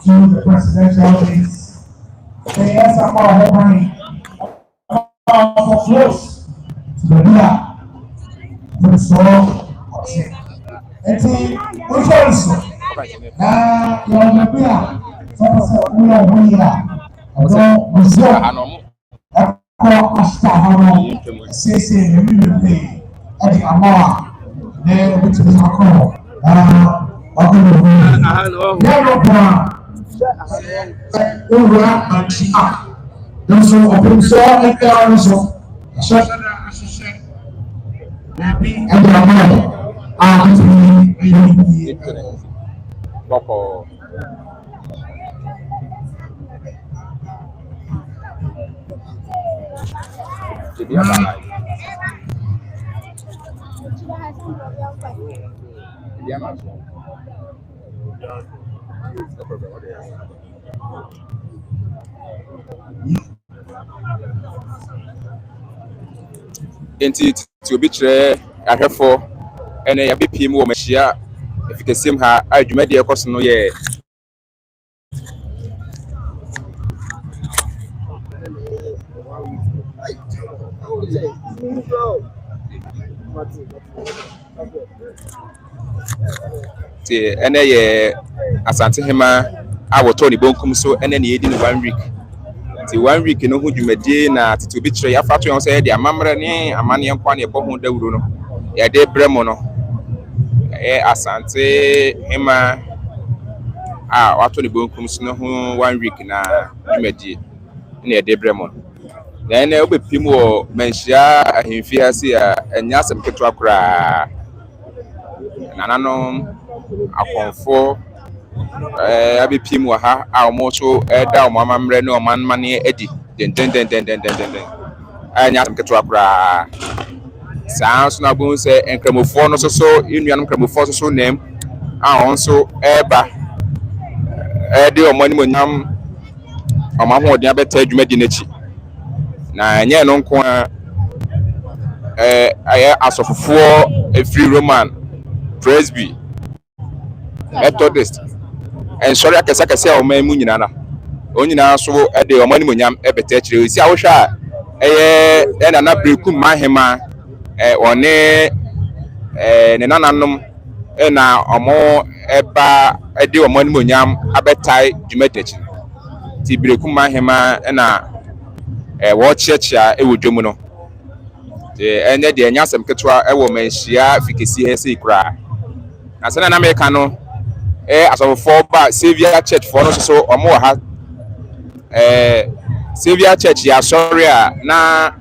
To the presidential race. They ask about money for close to the leader. So, and which also now you're the beer. So, we are here. Although we saw a call Ashta, say, you pay at the Amara. There, which is a call. Enti ti obi kyerɛ ahwɛfo ɛne yɛbɛpie mu wɔ mahyia efikasɛm ha a dwumadi ɛkɔ so no yɛ ti ɛne yɛ Asante Hema a wɔtɔ ne bonkum so ɛne ne yɛdi no 1 week. Ti 1 week no ho dwumadie na tete obi kyerɛ yɛafa to yɛn sɛ yɛde amammerɛ ne amane nkwa ne ɛbɔ ho dawuro no yɛde brɛ mo no Asante Hema a wɔatɔ ne bonkum so no ho 1 week na dwumadie ne yɛde brɛ mo na ɛnɛ wobɛpim wɔ manhyia ahemfie ase a ɛnyɛ asɛm ketewa koraa nananom akɔmfo abɛpiem wɔ ha a ɔmo so ɛda ɔmo amammerɛ ne ɔmo amane adi den ɛnyɛ asɛm ketewa koraa saa nso na abom sɛ nkramofoɔ no so nnuanom nkramofoɔ so nam a wɔn nso ɛreba ɛde ɔmo animonyam ɔmo ahoɔden abɛta dwumadi n'akyi na ɛnyɛ no nko a ɛyɛ asɔfofoɔ efiri Roman Presby Methodist ensɔre akɛsakɛsɛ a ɔman mu nyinaa na onyinaa so ɛde ɔmo animonyam ɛbɛta akyire esi ahohwɛ a ɛyɛ Nana Brekum Mahema ɔne ne nananom na ɔmo ɛba ɛde ɔmo animonyam abɛtae dwumadi akyi ti Brekum Mahema na wɔkyeakyea ɛwɔ dwom no ɛnyɛ deɛ ɛnyɛ asɛm ketewa ɛwɔ manhyia fikesi ha sei koraa na sɛ na America no asɔfofoɔ ba Savior Church foɔ no so ɔmo wɔ ha Savior Church yɛ asɔre a na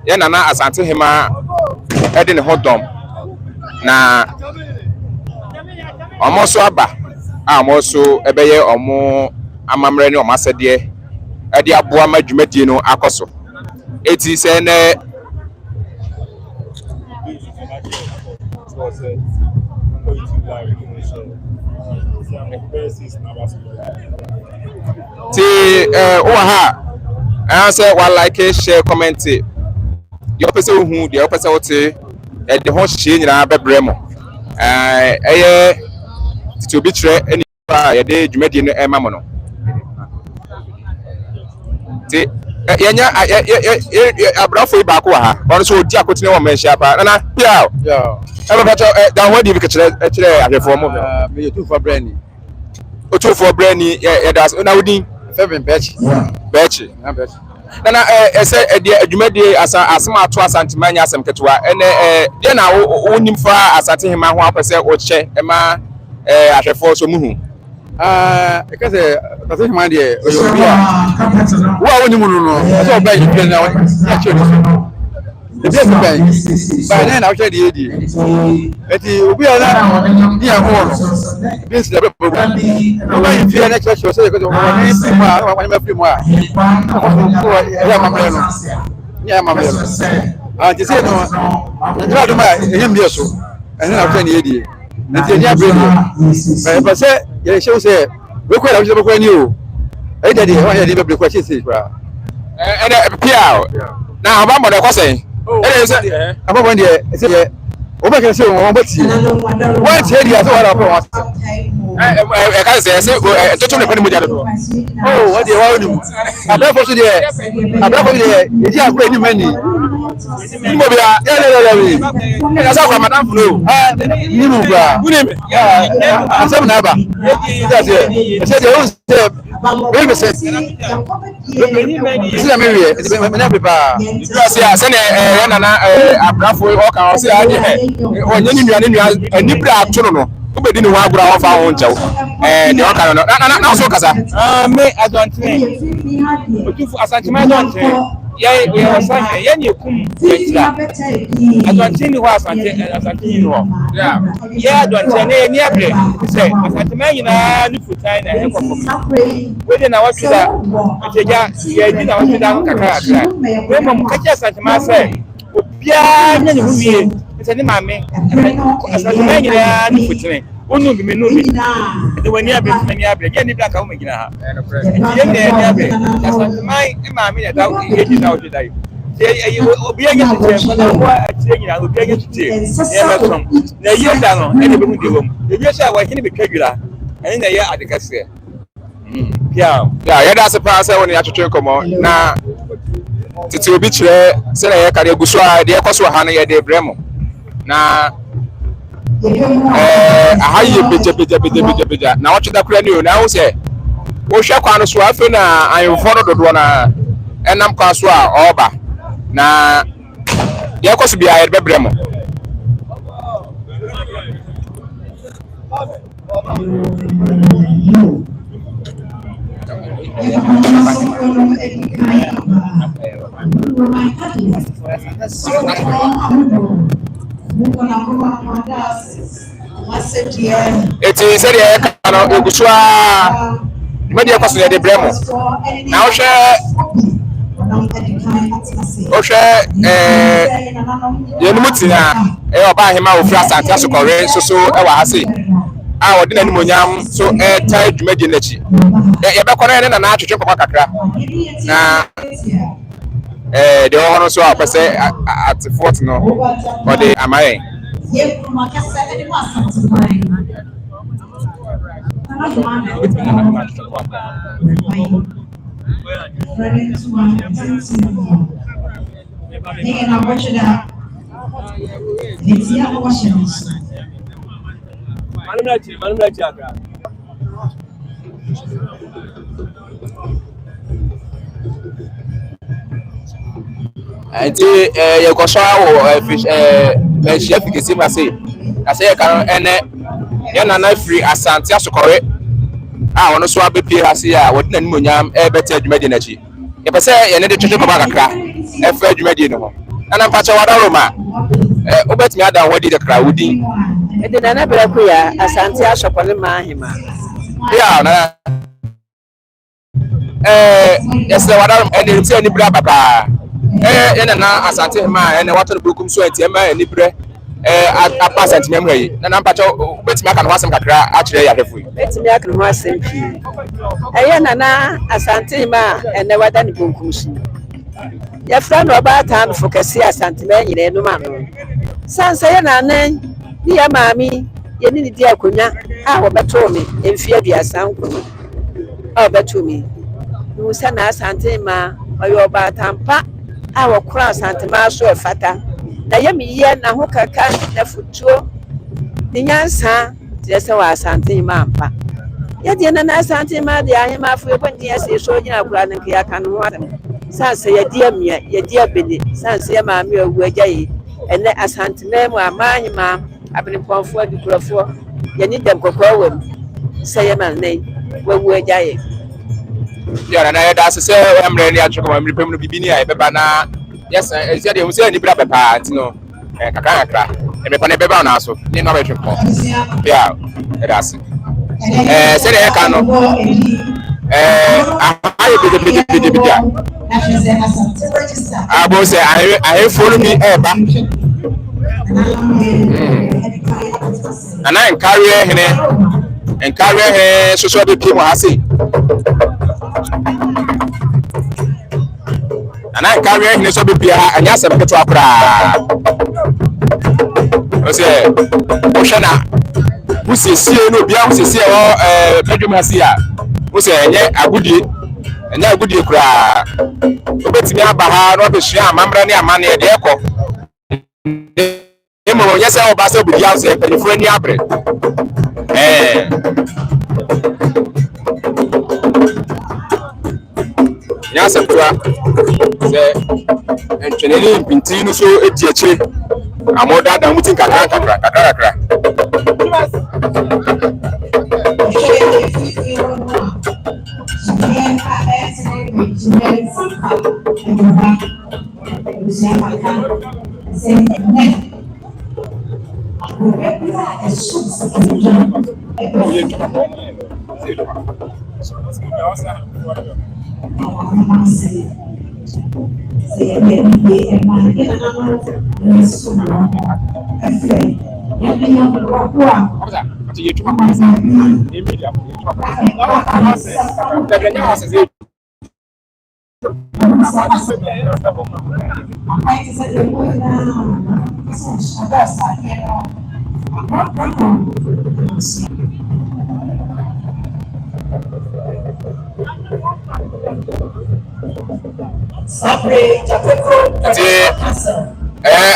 yɛ Nana Asante Hema ɛde ne ho dɔm na ɔmo so aba a ɔmo so ɛbɛyɛ ɔmo amammerɛ ne ɔmo asɛdeɛ ɛde aboa ma dwumadie no akɔ so eti sɛ nɛ ti wɔ ha sɛ wa like share comment deɛ ɔpɛ sɛ ohu deɛ ɔpɛ sɛ wote ɛde ho hyɛ nyinaa bɛbrɛ mo ɛyɛ tete obi kyerɛ ɛne a yɛde dwumadie no ɛma mo no ti yenya abrafo yi baako ha ɔno so odi akotene wɔ manhyia pa nana pia ebe ka da ho di bi kire ahwefo mo me tu for brand otufo brani ya da na wodin seven bechi nana ese de adwumade asema ato asantemanya asem ketewa ene de na wonim fa asante hema ho apese o che ema ahwefo so muhu because that's him and there wa woni mu no so ba yi plan na ya che the best by then I share the AD eti obi ona ni ahun this the problem no you fear next church so because when free mo ya mamle no ah ti say no ndra do ma ehim bi so ene na share the AD eti ni abere but say ye show say we kwa la we kwa ni o e daddy wa ya di be kwa chi say kwa ene pia na aba mo de kwase ene say aba bon de say o ba kan say o ba ti wa ti edi aso wala fa wa e ka say toto ne pani mo jado oh what dey wa oni mu abra fo so de e ji akura ni mani ni mo bia ya we e sa kwa madam flow ni mu bra asem na ba that's it say dey o say we be say see na me we me na prepare say asene nana abrafo o kan o say ade onye ni nua ani bra atoro no ubedi ni wa agura ho fa ho nchew de o kan no na so kasa me adonte otufu asantima adonte ye wasanya ye ni kum yetira adonte ni ho asante ni ho ye adonte ne ni abre se asantima nyina ni futai na ekofo we de na watuda eteja ye di na watuda kakra akra we mom kacha asantima se obia nya ni huwie se ni mame asantima nyina ni futai onu bi menu bi de wani abe ni abe ye ni bla ka o magina ha ye ni abe asantimai mame ya da ye di na o dai ye obi ye tete ko na wa atire nyina obi ye tete ye mesom na ye da no e de be hu de wom ye sha wa hini be twadwira ene na ye adekase pia ya da se pa se woni atwetwe komo na tete obi kire se na ye kare guso a de ekoso ha na ye de bremo na ahaye beja na wachida kura ni o na wo se wo hwe kwa no so afi na ayemfo no dodo na enam kwa so a oba na ye koso bia ye bebremo eti se de ka no egusua me de kwaso de bremo na wo hwe ye numu tia oba ahema wo fra asante asokore so e wa hase a wo de nani monyam so tai dwumadi nachi ye be kore ne na atwetwe kokwa kakra na de ho so apese at fort no o de amaye ye kuma kasa de ma santimai enti ye ko so awo fish me chef kesi ma say ase ye kan ene ye na free asante asokore a wono so abepie ase a wodi nanim onyam e beta adwumadi na chi ye pese ye ne de twetwe baba kakra e fa adwumadi no ho na mpacha wada roma obetimi ada wodi de kra wodi e de na bere ku ya asante asokore ma ahima ya na yese wada roma e de ti ni bra baba ena na asante ma ene wato brukum so enti ma eni bre apa asante nyam hayi na mpacha betimi aka no asem kakra a kire ya hwefu betimi aka no asem pi na asante ma ene wada ni brukum so ya fra no ba ta no fokasi asante ma nyire no ma no sansa ye na nan ni ya mami ye ni di akonya a wo beto me emfi aduasa nko a wo beto me no sa na asante ma ɔyɛ ɔbaatampa a wɔkora asantema so ɛfata na yɛ me yie na ho kaka na futuo ne nyansa kyerɛ sɛ wɔ asantema ampa yɛdeɛ na asantema de ahemafo yɛbɔnten ɛsɛ so gyina kora no nke yɛaka no ho asɛm san sɛ yɛde amia yɛde abene san sɛ yɛ maame awu agya yi ɛnɛ asantema mu amaahema abenepɔnfoɔ adukurɔfoɔ yɛne dɛm kɔkɔɔ wɔ mu sɛ yɛ ma nnɛ wawu agya yi yɛra na yɛda ase sɛ mmerɛ ne atwekɔ ma mmerɛ mu no bibi ni a yɛbɛba na yɛsɛ ɛsɛ deɛ hu sɛ nibra pɛpaa nti no kakra ɛmɛpa no ɛbɛba no aso ne no abɛtwe kɔ bia yɛda ase sɛdeɛ yɛka no ayɛ bedebede bi a abo sɛ ahemfo no bi ɛɛba ana nkareɛ hene soso bɛpie mu ha sei ana nkareɛ hene so bɛpie ha anyɛ asɛm ketewa koraa sɛ wohwɛ na wosiesie no obiara wosiesie wɔ badwam ha sei a wosɛ ɛnyɛ agudie koraa wobɛtumi aba ha na wabɛsua amammerɛ ne amanneɛ deɛ ɛkɔ emu ɔnyɛ sɛ ɔba sɛ obidi awo sɛ mpanyinfoɔ ani abere nyɛ asɛm toa sɛ ntwene ne mpintin no so edi akyire amɔdaadaa mu ti kakra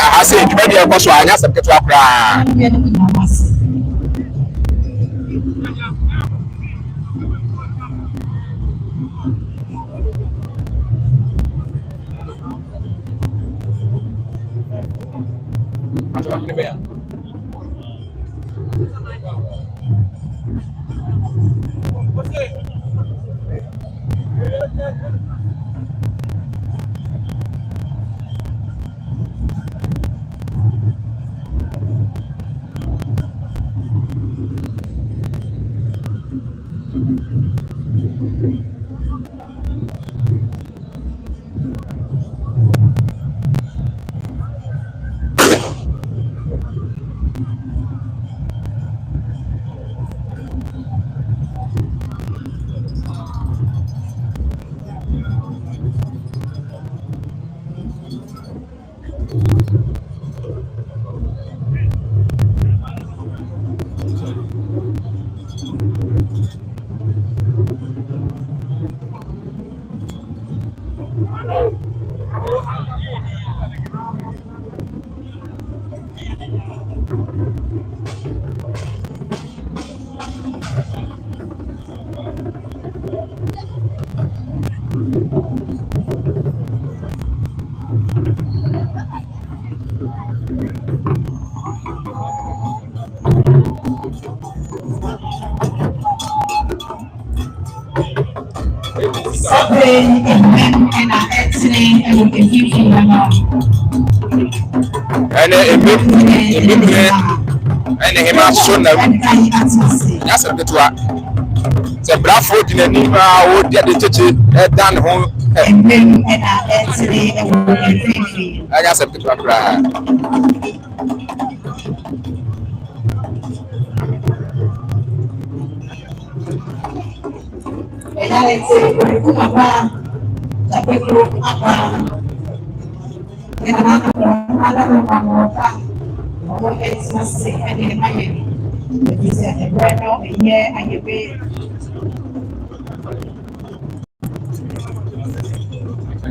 ahase dwuma deɛ ɛkɔ so a anyɛ asɛm ketewa koraa ɛne hema so na nyɛ asɛm ketewa sɛ brafoɔ di n'anim a wɔdi ade kyekye ɛda ne ho ɛnyɛ asɛm ketewa koraa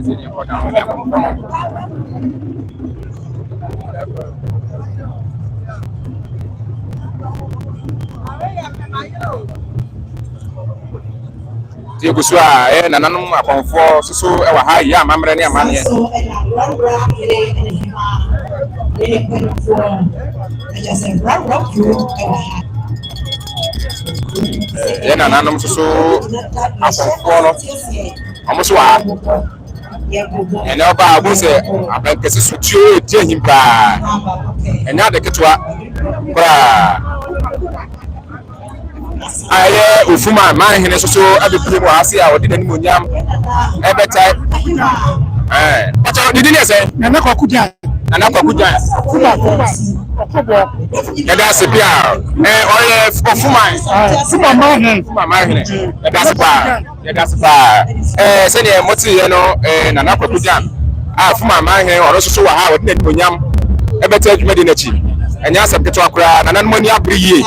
Ti egusu a nananom akɔnfoɔ soso ɛwɔ ha yi amammerɛ ne amanneɛ nananom soso akɔnfoɔ no ɔmo so wɔ ha ɛnɛ ɔba a ɔmo sɛ abɛnkɛse so tuo edi ahim paa ɛnyɛ ade ketewa koraa ayɛ ofuma manhene soso abɛpie mu ase a ɔde n'anim onyam ɛbɛtae didi ne sɛ nana kwakuja yɛda ase pia ɔyɛ ofuma manhene yɛda ase paa sɛdeɛ moteɛ no nana kwakuja a ofuma manhene ɔno soso wɔ ha a ɔde n'anim onyam ɛbɛtae adwumadi n'akyi ɛnyɛ asɛm ketewa koraa nananom ani abere yie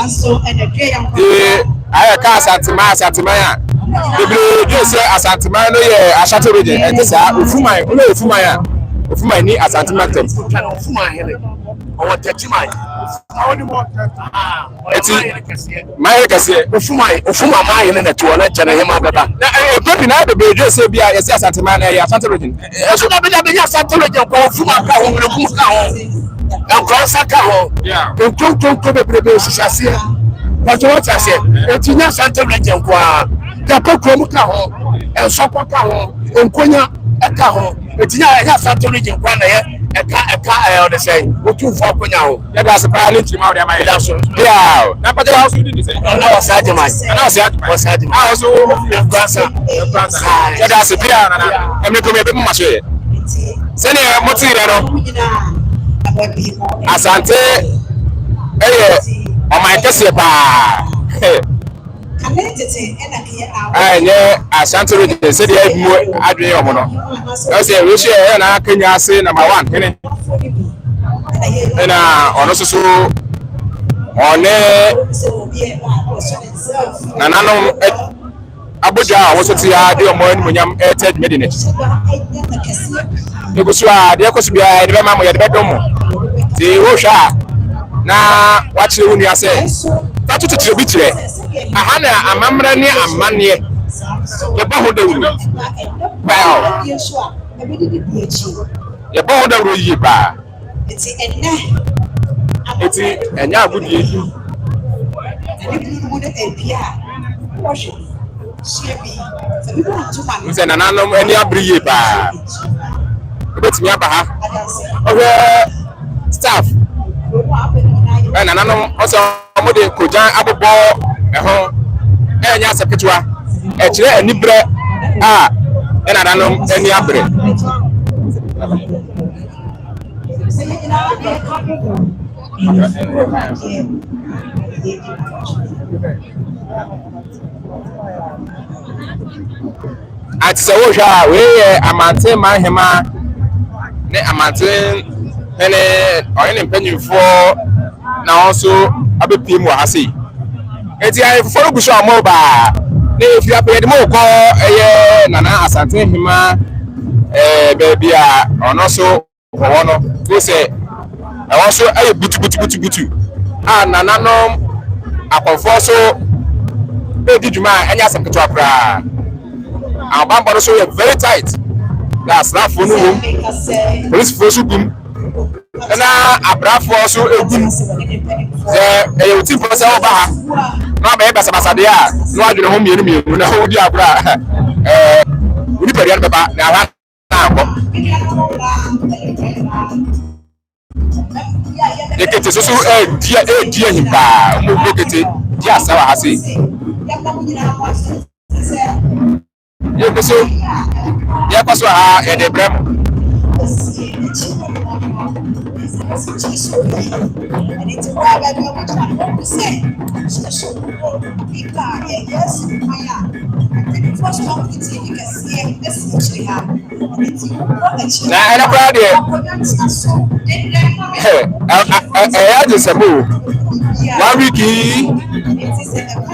ayɛ ka asanteman a bebree dwe sɛ asanteman no yɛ ahyate region ɛnte saa ofuman ɔno yɛ ofuman a ofuman ni asanteman tɛm eti mayɛ kɛseɛ ofuma mayɛ ne toɔ ne kyɛne hema bɛba na ɛpɛpi na bebree dwe sɛ bi a yɛsɛ asanteman no yɛ ahyate region ɛso na bɛnya ahyate region kɔ ofuma ka ho mmerekum ka ho nkɔnsa ka ho nkonkonko bebrebe hyehyɛ aseɛ pàtó wọ́n ti àṣẹ ètí ní asante region kọ́ a dàpọ̀ kurom ka ho nsọ́kọ́ ka ho nkonya ka ho ètí ní asante region kọ́ a na yẹ ẹ̀ka ọ̀dẹ sẹ́yìn otu nfọ̀ akonya ho. yẹ́dá ase paa ní tìrìmà ọ̀dẹ amáyé. yẹ́dá so yíyá na pàtó wàá sọ dídì sẹ́yìn. ọ̀nà wọ́n sáájì máa wọ́n sáájì máa àwọn so nkransa yẹ́dá ase bíyà nana ẹ̀mí kò mi ẹ̀bí mu ma so yẹ. sẹ́ni ẹ̀ mo ti rẹ̀ no asante ẹ̀yẹ ọmọ kɛseɛ paa ɛnyɛ asante region sɛdeɛ mu adwene ɔmo no ɛsɛ ɛwɛhyɛ ɛyɛ na Kenya ase #1 hene ɛna ɔno soso ɔne nananom abogya a wɔso te ha de ɔmo animonyam ɛtɛ dwumadi n'akyi egusu a deɛ kɔ so biara yɛde bɛma mo yɛde bɛdɔm mo te wohwɛ a na wakyerɛ wo nua sɛ tato tetere bi kyerɛ aha na amammerɛ ne amanneɛ yɛbɔ ho dawuro yɛbɔ ho dawuro yie paa eti ɛnyɛ agodie nsɛ nananom ani abere yie paa wobɛtumi aba ha ɔhwɛ staff nananom ɔsɛ ɔmo de kogyan abobɔ ɛho ɛnyɛ asɛ ketewa ɛkyerɛ aniberɛ a nananom ani abere ati sɛ wohwɛ a wei yɛ amanten manhema ne amanten ɛne ɔyɛ ne mpanyinfoɔ na wɔn nso abɛpie mu wɔ ha sei eti ayɛfoforɔ no gu so a wɔn baa na efi apɛ yɛde mu kɔ ɛyɛ nana asante hema baabi a ɔno nso wɔwɔ no ko sɛ ɛwɔ nso ɛyɛ butu a nananom akɔnfoɔ so ɛredi dwuma a ɛnyɛ asɛm ketewa koraa ahobanbɔ no so yɛ very tight na asraafoɔ no wɔ mu polisifoɔ so gu mu ɛna abraafoɔ so egum sɛ ɛyɛ oti mpɔ sɛ ɔba ha na ɔbɛyɛ basabasadeɛ a na wadwene ho mmienu na ɔdi agorɔ a onipadua no bɛba na aha na akɔ ekete soso ɛɛdi ahim paa ɔmo gu ekete di asa wɔ ha se yɛkɔ so ha yɛde brɛ mo na ɛna koraa deɛ ɛyɛ agye sɛ mo 1 week yi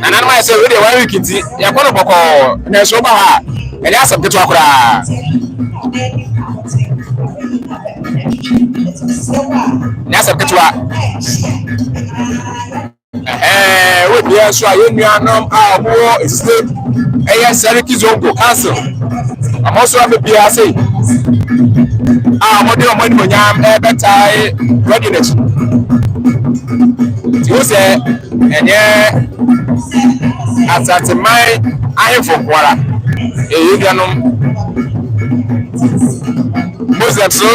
nananom ayɛ sɛ wedeɛ 1 week nti yɛkɔ no bɔkɔɔ na ɛso ba ha ɛnyɛ asɛm ketewa koraa Nyasa ketwa we bia so aye nuanom a obo estate eye Seriki Zongo Council amoso am bia say amode omani monyam betai readiness ti o se enye Asante mai ahefo kwara nuanom Moses so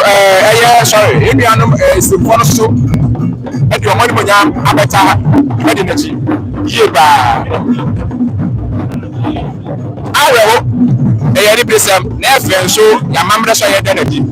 sorry nuanom isefo so edi omani monyam abeta readiness ye ba awewo eyeri bresem na efen so ya mamre so ye denadi